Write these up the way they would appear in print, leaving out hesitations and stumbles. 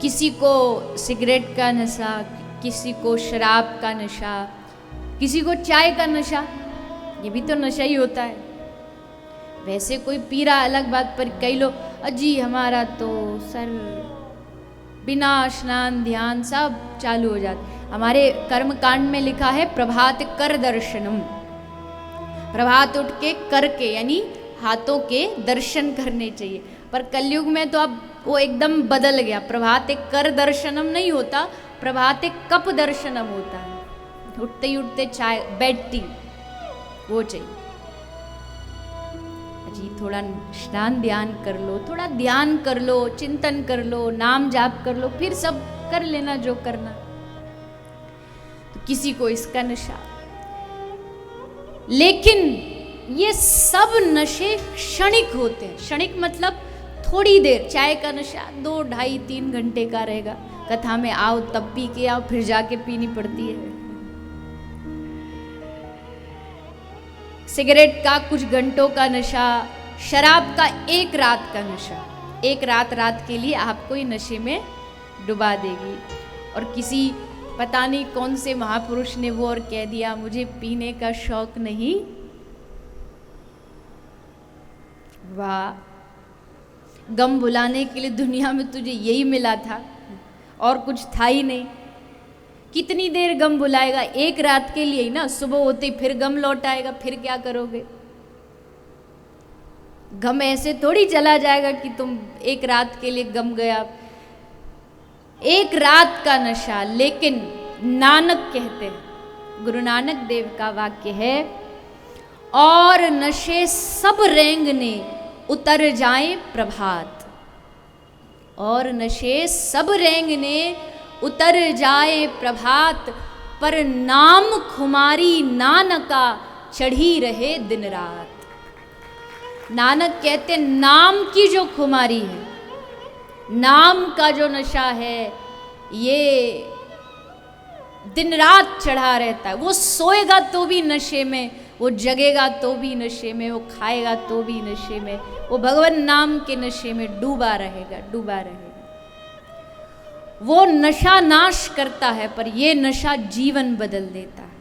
किसी को सिगरेट का नशा, किसी को शराब का नशा, किसी को चाय का नशा, ये भी तो नशा ही होता है। वैसे कोई पी रहा अलग बात, पर कई लोग अजी हमारा तो सर बिना स्नान ध्यान सब चालू हो जाता। हमारे कर्म कांड में लिखा है प्रभात कर दर्शनम, प्रभात उठ के करके यानी हाथों के दर्शन करने चाहिए। पर कलयुग में तो अब वो एकदम बदल गया, प्रभात कर दर्शनम नहीं होता, प्रभात कप दर्शनम होता है। उठते ही उठते चाय बेड टी वो चाहिए। जी थोड़ा स्नान ध्यान कर लो, थोड़ा ध्यान कर लो, चिंतन कर लो, नाम जाप कर लो, फिर सब कर लेना जो करना। तो किसी को इसका नशा, लेकिन ये सब नशे क्षणिक होते हैं। क्षणिक मतलब थोड़ी देर। चाय का नशा 2, 2.5, 3 घंटे का रहेगा। कथा में आओ तब पी के आओ, फिर जाके पीनी पड़ती है। सिगरेट का कुछ घंटों का नशा, शराब का 1 रात का नशा, 1 रात के लिए आपको ही नशे में डुबा देगी। और किसी पता नहीं कौन से महापुरुष ने वो और कह दिया मुझे पीने का शौक नहीं। वाह, गम भुलाने के लिए दुनिया में तुझे यही मिला था और कुछ था ही नहीं। कितनी देर गम भुलाएगा? 1 रात के लिए ही ना, सुबह होते ही फिर गम लौट आएगा, फिर क्या करोगे? गम ऐसे थोड़ी चला जाएगा कि तुम 1 रात के लिए गम गया। 1 रात का नशा। लेकिन नानक कहते हैं, गुरु नानक देव का वाक्य है, और नशे सब रेंगने उतर जाए प्रभात, और नशे सब रेंगने उतर जाए प्रभात, पर नाम खुमारी नानका चढ़ी रहे दिन रात। नानक कहते नाम की जो खुमारी है, नाम का जो नशा है, ये दिन रात चढ़ा रहता है। वो सोएगा तो भी नशे में, वो जगेगा तो भी नशे में, वो खाएगा तो भी नशे में, वो भगवान नाम के नशे में डूबा रहेगा, डूबा रहेगा। वो नशा नाश करता है, पर ये नशा जीवन बदल देता है।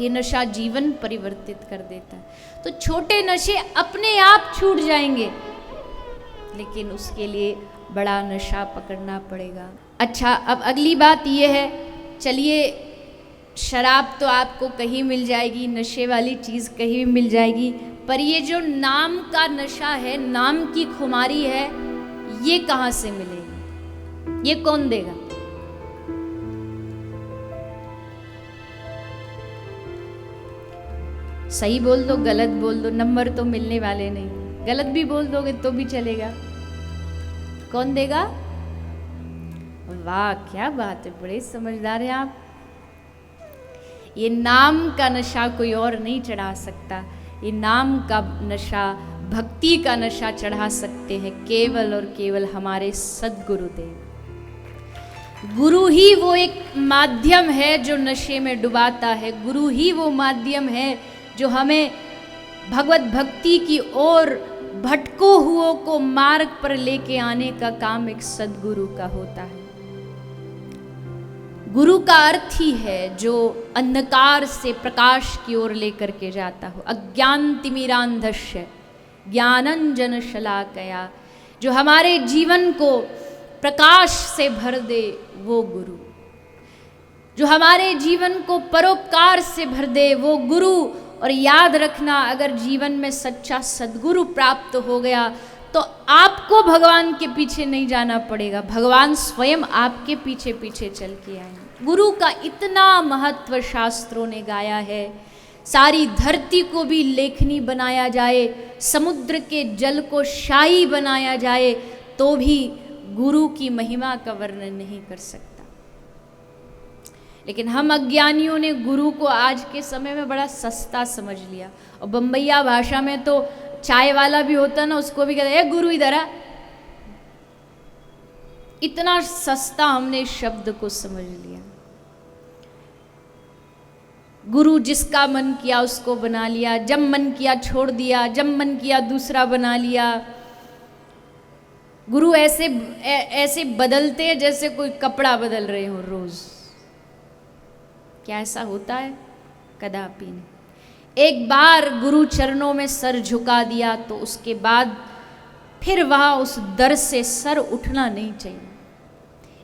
ये नशा जीवन परिवर्तित कर देता है। तो छोटे नशे अपने आप छूट जाएंगे, लेकिन उसके लिए बड़ा नशा पकड़ना पड़ेगा। अच्छा, अब अगली बात ये है, चलिए शराब तो आपको कहीं मिल जाएगी, नशे वाली चीज़ कहीं भी मिल जाएगी, पर ये जो नाम का नशा है, नाम की खुमारी है, ये कहाँ से मिलेगी? ये कौन देगा? सही बोल दो, गलत बोल दो, नंबर तो मिलने वाले नहीं। गलत भी बोल दोगे तो भी चलेगा। कौन देगा? वाह क्या बात है, बड़े समझदार हैं आप। ये नाम का नशा कोई और नहीं चढ़ा सकता। ये नाम का नशा, भक्ति का नशा चढ़ा सकते हैं केवल और केवल हमारे सद्गुरुदेव। गुरु ही वो एक माध्यम है जो नशे में डुबाता है। गुरु ही वो माध्यम है जो हमें भगवत भक्ति की ओर भटको हुओं को मार्ग पर लेके आने का काम एक सद्गुरु का होता है। गुरु का अर्थ ही है जो अंधकार से प्रकाश की ओर लेकर के जाता हो। अज्ञान तिमिरांधस्य ज्ञानंजन शलाकया, जो हमारे जीवन को प्रकाश से भर दे वो गुरु, जो हमारे जीवन को परोपकार से भर दे वो गुरु। और याद रखना, अगर जीवन में सच्चा सद्गुरु प्राप्त हो गया तो आपको भगवान के पीछे नहीं जाना पड़ेगा, भगवान स्वयं आपके पीछे पीछे चल के आएंगे। गुरु का इतना महत्व शास्त्रों ने गाया है। सारी धरती को भी लेखनी बनाया जाए, समुद्र के जल को शाही बनाया जाए, तो भी गुरु की महिमा का वर्णन नहीं कर सकता। लेकिन हम अज्ञानियों ने गुरु को आज के समय में बड़ा सस्ता समझ लिया। और बम्बैया भाषा में तो चाय वाला भी होता ना, उसको भी कहते हैं गुरु इधर आ। इतना सस्ता हमने इस शब्द को समझ लिया। गुरु जिसका मन किया उसको बना लिया, जब मन किया छोड़ दिया, जब मन किया दूसरा बना लिया। गुरु ऐसे ऐसे बदलते हैं जैसे कोई कपड़ा बदल रहे हो रोज। क्या ऐसा होता है? कदापि नहीं। एक बार गुरु चरणों में सर झुका दिया तो उसके बाद फिर वह उस दर से सर उठना नहीं चाहिए।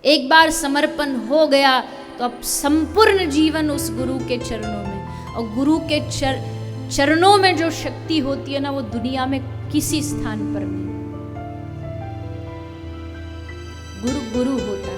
एक बार समर्पण हो गया तो अब संपूर्ण जीवन उस गुरु के चरणों में, और गुरु के चरणों में जो शक्ति होती है ना, वो दुनिया में किसी स्थान पर नहीं। गुरु गुरु होता है।